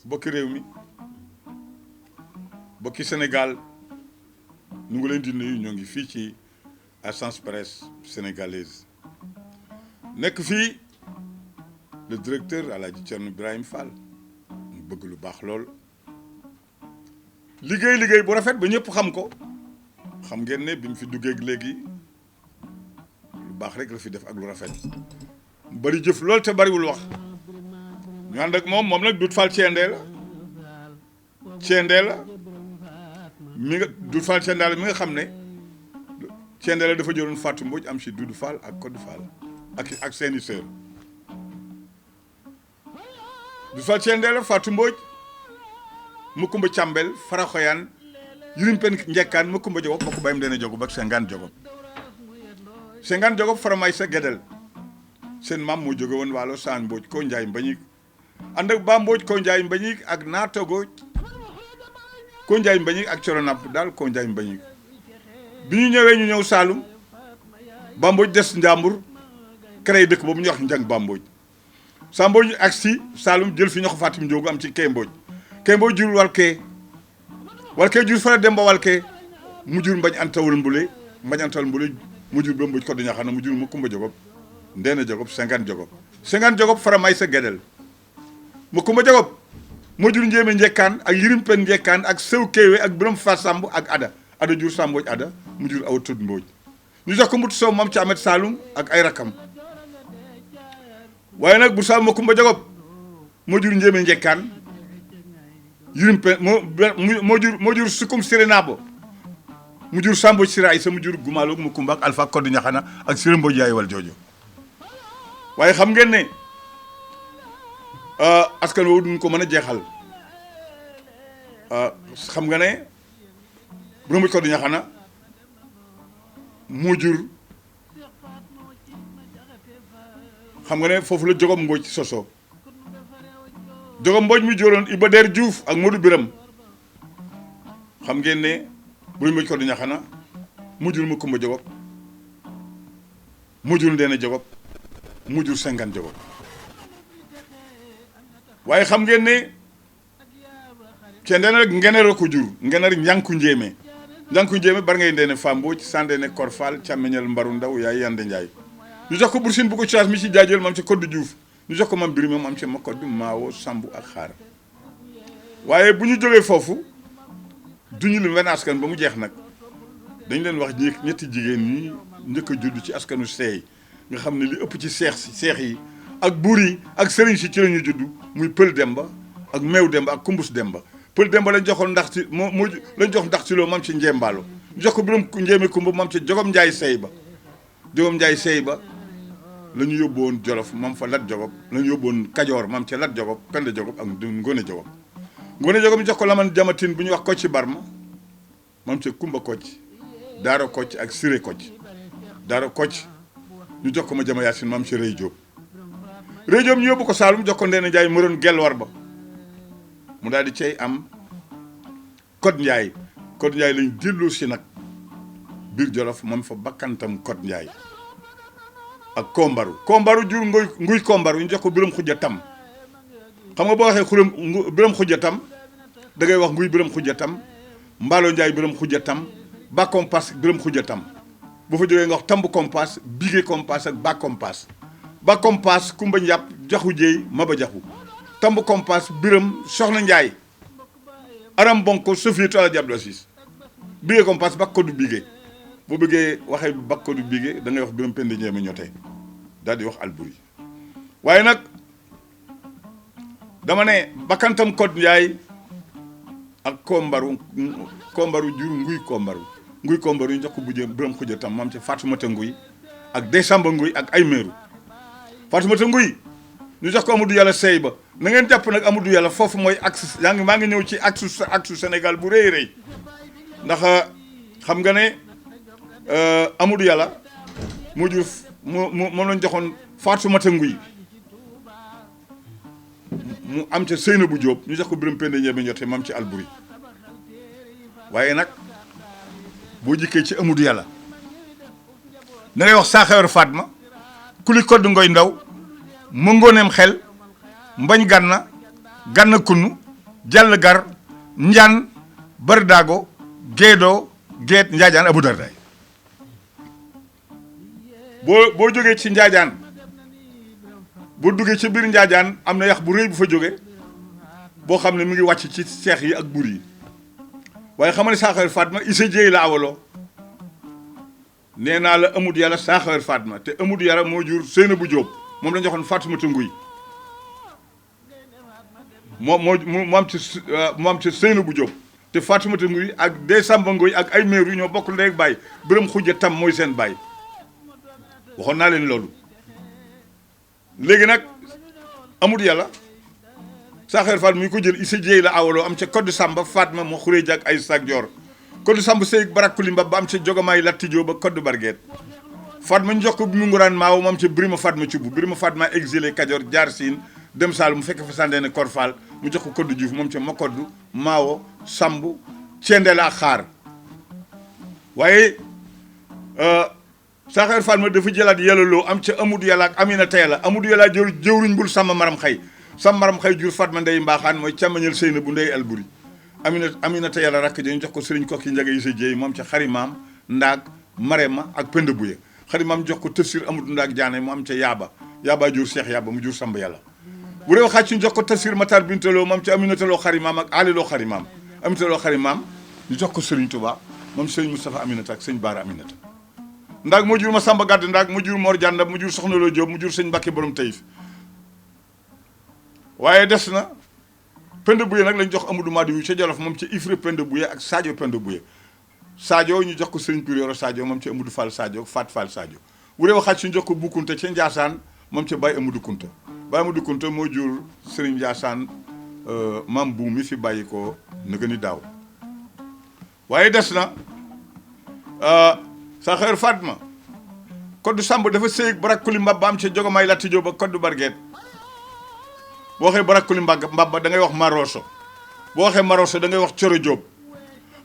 bokki réew mi bokki Sénégal ñu ngi leen di nuyu ñoo ngi fii ci Agence Presse Sénégalaise nekk fii le directeur Alaaji Thierno Birahim Fall mu bëgg lu baax lool liggéey bu rafet ba ñëpp xam ko xam ngeen ne bi mu fi duggee léegi lu baax rek la fi def ak lu rafet mu bari jëf lool te bariwul wax ñu ànd ak moom nag Doudou Fall Thiendé la mi nga Doudou Fall Thiendé la mi nga xam ne Thiendé la dafa jëloon Fatou Mbodj am si Doudou Fall ak Codé Fall ak seeni sœur Doudou Fall Thiendé la Fatou Mbodj Mukumba Càmbel Faraxoyaan Yirim Pen Njekkaan Mukumba Jogob ma ko bayam dena Jogob ak Sengaan Jogob faramay sa Gédel seen maam moo jóge woon Waalo Saan Mbodj ko Njaay Mbañik ànd ak Ba Mbodj ko Njaay Mbañik ak Naatogo ko Njaay Mbañik ak Coro Napp daal ko Njaay Mbañik bi ñu ñëwee ñu ñëw Saalum Ba Mbodj des Njàmbur créé dëkk boobu ñu wax Njang Ba Mbodj Sa Mbodj ak si Saalum jël fi ñoo ko Fatim Njoogu am ci Kee Mbodj Kee Mbodj jur Walkee jur Fara Demba Walkee mu jur Mbañ Antawul Mbule mu jur Ba Mbodj ko dañaa xam ne mu jur Mukumba Jogob Ndeena Jogob Sengaan Jogob Fara may sa Gédel Mukumba Jogob moo jur Njéeme Njekkaan ak Yirim Pen Njekkaan ak Sew Kéwe ak Biram Fa Samb ak Ada jur Sa Mbodj mu jur Awa Tut Mbodj ñu jox ko Mbutu Sow mam ci Amet Saalum ak ay rakam waaye nag bu Saalum Mukumba Jogob moo jur Njéeme Njekkaan Yirim Pen moo jur Sukum Siré Nabo mu jur Sa Mbodj Sira Aysa mu jur Gumaloog Mukumba ak Alpha Codé Ñaxana ak Siré Mbodj yaay wal joojo waaye xam ngeen ne askan woowu duñ ko mën a jeexal xam nga ne Birame Mbodj Codé Ñaxana moo jur xam nga ne foofu la Jogob Mbodj soso Jogob Mbodj mu joroon Iba Der Diouf ak Modou Biram xam ngeen ne Birame Mbodj Codé Ñaxana mu jur Mukumba Jogob mu jur Ndeena Jogob mu jur Sengaan Jogob waaye xam ngeen ne Thiendé nag Ngeneer ko jur Ngeneer Ñanku Njéeme bar ngay Ndeene Fa Mbodj Sandene Kor Fall càmmeñal Mbaru Ndaw yaay Yande Njaay ñu jox ko Bursine bu ko caas mi ci jaajël mam ci Codé Diouf ñu jox ko mam Birima mam ci ma Codé Maawo Sambu ak Xaar waaye bu ñu jógee foofu duñu lu wenn askan ba mu jeex nag dañ leen wax ñetti jigéen ñi njëkk a judd ci askanu seey nga xam ne li ëpp ci seex yi ak buur yi ak sëriñ si ci la ñu judd muy Pël Demba ak Meew Demba ak Kumbus Demba Pël Demba lañ joxoon ndax ci moo lañ jox ndax ci loo mam ci Njembaalo ñu jox ko Biram Njéeme Kumba mam ci Jogob Njaay Sey ba la ñu yóbbu woon Jolof mam fa Lat Jogob la ñu yóbbu woon Kajoor mam ci Lat Jogob Penda Jogob ak Ngone Jogob ñu jox ko Laman Jamatin bu ñu wax Kocci Barma mam ci Kumba Kocc Daaro Kocc ak Siré Kocc Daaro Kocc ñu jox ko ma Jama Yaasin mam ci Rëy Jóob ñu yóbbu ko Saalum jox ko Ndeena Njaay mëroon Gelwar ba mu daal di cay am Codé Njaay lañ delloo si nag biir Jolof moom fa bakkantam Codé Njaay ak Kombaru jur nguy Kombaru ñu jox ko Biram Xujja Tam xam nga boo waxee Biram Xujja Tam da ngay wax nguy Biram Xujja Tam Mbaalo Njaay Biram Xujja Tam ba Kompas Biram Xujja Tam bu fa jógee nga wax Tamb Kompas Bigé Kompas ak ba Kompas Kumba Njàpp Jaxu Jéey Maba Jaxu Tamb Kompas Biram Soxna Njaay Aram Bonko Sofiyatu Alaaji Abdu Asiis Bigé Kompas ba Kodu Bigé boo bëggee waxee ba Kodu Bigé da ngay wax Biram Penda Njéeme ñote daal di wax Alburi waaye nag dama ne bakkantam Codé Njaay ak Kombaru jur nguy Kombaru ñu jox ko bujjee Biram Xujja Tam mam ci Faatumata Nguy ak Desamba Nguy ak ay meeru Faatumata Nguy ñu jox ko Amadou Yàlla Sey ba na ngeen jàpp nag Amadou Yàlla foofu mooy axe maa ngi ñëw ci axe Sénégal bu rëy ndax xam nga ne Amadou Yàlla moo jur moom lañ joxoon Faatumata Nguy mu am ca Seynabou Diop ñu jox ko Biram Penda Njéeme ñote mam ci Alburi waaye nag boo jikkee ci Amadou Yàlla da ngay wax Saaxewar Fatma Kuli Codé Ngoy Ndaw Mëngooneem Xel Mbañ Gànna Kunnu jàll gar njaan bardaago geedoo geet njaajaan abu dardaay boo jógee ci njaajaan boo duggee ci biir njaajaan am na yax bu rëy bu fa jóge boo xam ne mi ngi wàcc ci seex yi ak bur yi waaye xam ne Saxawar Fatma Issa Dieye la awaloo nee naa la amut yàlla Saxawar Fatma te amut yàlla moo jur Seynabou Diop moom la ñu joxoon Fatoumata Nguy mu am ci Seynabou Diop te Fatoumata Nguy ak Samba Nguy ak ay meeru yi ñoo bokk ndey ak baay Biram Xujja Tam mooy seen baay waxoon naa leen loolu léegi nag amut yàlla Saxawar Fatma mi ko jël Issa Dieye la awaloo am ca Koddu Samba Fatma moo xuree jak ay sak joor Koddu Samba sëy barakuli mbab ba am ca Jogomaay Latijoo ba Koddu Bargeet Fatma ñu jox ko bi mu nguraan maaw moom ca Birima Fatma Cubb Birima Fatma exilé Kajoor jaar Siin dem Saalum mu fekk fa Sandene Korfal mu jox ko Koddu Juuf moom ca Makoddu Maawo Sambu Cendela ak Xaar waaye Saxawar Fatma dafa jëlaat yàllaloo am ca Amadou Yàlla ak Amina Tayala Amadou Yàlla jëwriñ bul Samba Maram Xay Samba Maram Xay jur Fatma Ndey Mbaaxaan mooy càmmañal Seyna bu Ndey Alburi Amina Tayala rakk ji ñu jox ko Sëriñ Kokki Njaga Issa Dieye moom ca Xarimaam Ndaag Marema ak Penda Buye Xarimaam jox ko Tafsir Amadou Ndaag Jaane mu am ca Yaaba jur Cheikh Yaaba mu jur Samba Yàlla bu réew xaaj ñu jox ko Tafsir Matar Bintaloo moom ca Aminataloo Xarimaam ak Aliloo Xarimaam Aminataloo Xarimaam ñu jox ko Sëriñ Touba moom Sëriñ Moustapha Aminata ak Sëriñ Baara Aminata Ndaag moo jur ma Samba Gàdd Ndaag mu jur Mor Jànda mu jur Soxna Loo Jóob mu jur Sëñ Mbàkke borom Taïf waaye des na Penda Buye nag lañ jox Amadou Madiou ca Jolof moom ca Ifre Penda Buye ak Sadio Penda Buye Sadio ñu jox ko Sëriñ Pur Yoro Sadio moom ca Amadou Fall Sadio Fat Fall Sadio bu réew xaaj suñu jox ko Boukounta ca Njaasaan moom ca Baye Amadou Kounta Baye Amadou Kounta moo jur Sëriñ Njaasaan maam bu mi fi bàyyi ko nëga ni daaw waaye des na Saxawar Fatma Koddu Samba dafa sëy barakuli mbab ba am ca Jogomaay Latijoo ba Koddu Bargeet boo waxee barakuli mbab da ngay wax Maroso boo waxee Maroso da ngay wax Coro Jóob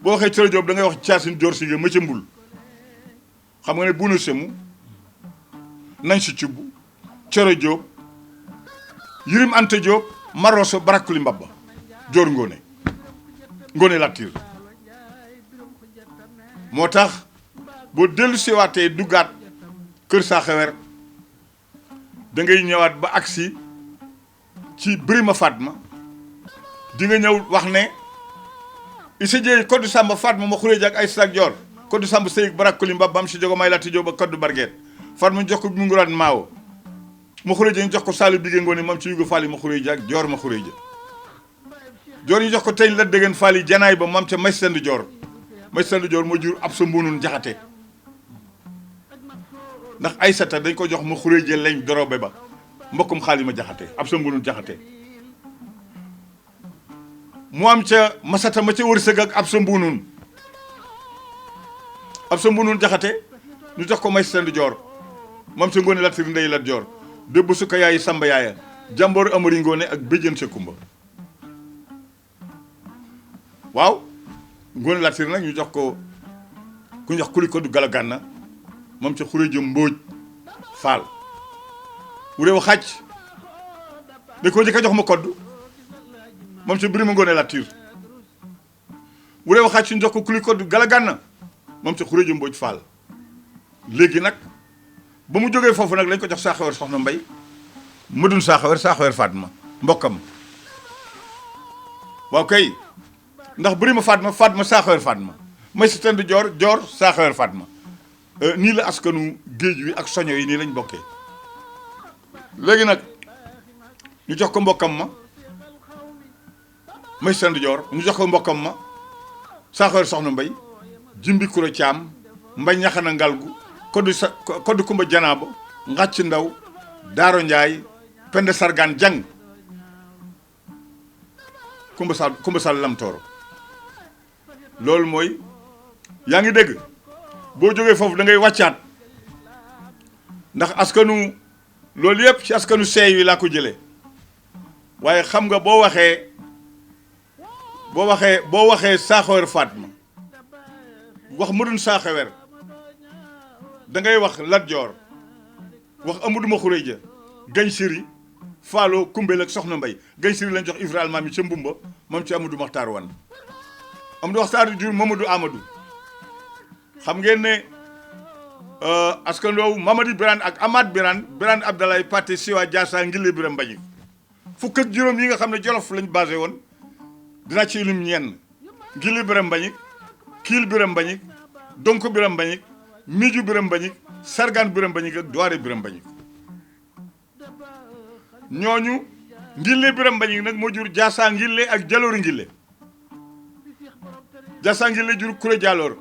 boo waxee Coro Jóob da ngay wax Caasin Joor Sige ma ca Mbul xam nga ne Buna Semu nañ si cubb Coro Jóob Yirim Anta Jóob Maroso barakuli mbab Joor Ngoone Latiir moo tax boo dellu siwaatee duggaat kër Saxawar da ngay ñëwaat ba agsi ci Birima Fatma di nga ñëw wax ne Issa Dieye Koddu Samba Fatma ma xuree ak ay sak joor Koddu Samba sëy barakuli mbab bam si Jogomaay Latijoo ba Koddu Bargeet Fatma ñu jox ko bi mu nguraan maawo ma xuree ñu jox ko Saalu Bigé Ngoone moom ci Yugo Fall yi ma xuree ak joor ma xuree joor ñu jox ko teñ la dëggeen Fall yi janaay ba moom ca may send joor moo jur ab sa mbunun jaxate ndax Aysata dañ ko jox ma xuree lañ dorobe ba mbokkum Xaalima jaxate ab sa mbunun jaxate mu am ca masata ma ca wërsëg ak ab sa mbunun jaxate ñu jox ko may send joor moom ca Ngoone Latiir Ndey Lat Joor débbu su ko yaayi Samba yaaya jàmboor Amari Ngoone ak béjjën sa kumba waaw Ngoone Latiir nag ñu jox ko ku ñu jox kuli Koddu Gala Gànna moom ca xuree jëm Mbóoj Faal bu réew xàcc da ko njëkk a jox ma Koddu moom ca Birima Ngoone Latiir bu réew xàcc ñu jox ko kuli Koddu Gala Gànna moom ca xuree jëm Mbóoj Faal léegi nag ba mu jógee foofu nag lañ ko jox Saxawar Soxna Mbay Madun Saxawar Fatma mbokkam waaw kay ndax Birima Fatma Saxawar Fatma may si tend joor Saxawar Fatma nii la askanu géej wi ak soño yi nii lañ bokkee léegi nag ñu jox ko mbokkam ma may si tend joor ñu jox ko mbokkam ma Saxawar Soxna Mbay Jimbi Kuro Caam Mbay Ñaxana Ngalgu Koddu Kumba Janaaba Ngàcc Ndaw Daaro Njaay Penda Sargaan Jang Kumba Sall Lamtooro loolu mooy yaa ngi dégg boo jógee foofu da ngay wàccaat ndax askanu loolu yëpp ci askanu seey wi laa ko jëlee waaye xam nga boo waxee Saxawar Fatma wax Madun Saxawar da ngay wax Lat Joor wax Amadou ma xuree ja gañ siri Faalo Kumbel ak Soxna Mbay Gaye Siri lañ jox Ibrahima mi ca Mbumba moom ci Amadou Maxtaar Wan Amadou Maxtaar jur Mamadou Amadou xam ngeen ne askan woowu Mamadi Birane ak Amad Birane Abdalaay Paté Siwa Diassa Ngile Biram Mbañik fukk ak juróom yi nga xam ne Jolof lañ basé woon dinaa ci lim ñenn Ngile Biram Mbañik Kiil Biram Mbañik Donk Biram Mbañik Miju Biram Mbañik Sargan Biram Mbañik ak Doare Biram Mbañik ñooñu Ngile Biram Mbañik nag moo jur Diassa Ngile ak Jaloor Ngile Diassa Ngile jur Kuré Jaloor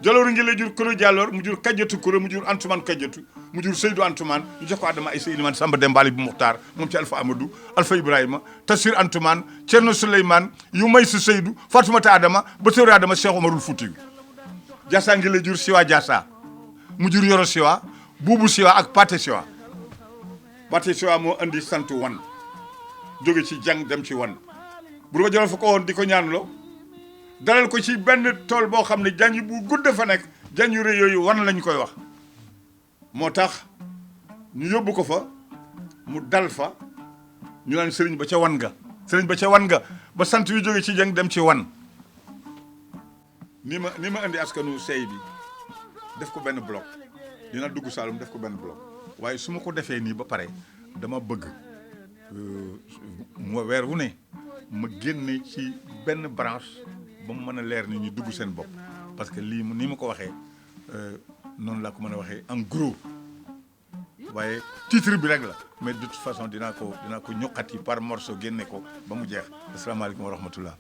Jaloor Ngile jur Kuré Jaloor mu jur Kajjatu Kuré mu jur Antumaan Kajjatu mu jur Seydou Antumaan ñu jox ko Adama ay Seydi Man Samba Dembaali bu Muxtaar moom ci Alpha Amadou Alpha Ibrahima Tafsir Antumaan Cerno Souleymane yu may si Seydou Fatoumata Adama ba Tóori Adama Cheikh Omarul Fuutiyu Diassa Ngile jur Siwa Diassa mu jur Yoro Siwa Buubu Siwa ak Paté Siwa Paté Siwa moo andi sant Wan jóge ci jàng dem ci Wan bu ma jëloon fa ko woon di ko ñaanloo dalal ko ci benn tool boo xam ne janj bu gudd fa nekk janj yu rëy yooyu Wan lañ koy wax moo tax ñu yóbbu ko fa mu dal fa ñu naan sëriñ ba ca Wan ga sëriñ ba ca Wan ga ba sant yu jóge ci jàng dem ci Wan ni ma indi askanu sey bi def ko benn bloc dina dugg Saalum def ko benn bloc waaye su ma ko defee nii ba pare dama bëgg mu weer wu ne ma génne ci benn branche ba mu mën a leer ni ñu dugg seen bopp parce que lii ni ma ko waxee noonu laa ko mën a waxee en gros waaye titre bi rek la mais de toute façon dinaa ko ñoqati par morceau génne ko ba mu jeex asalaamaaleykum wa rahmatullah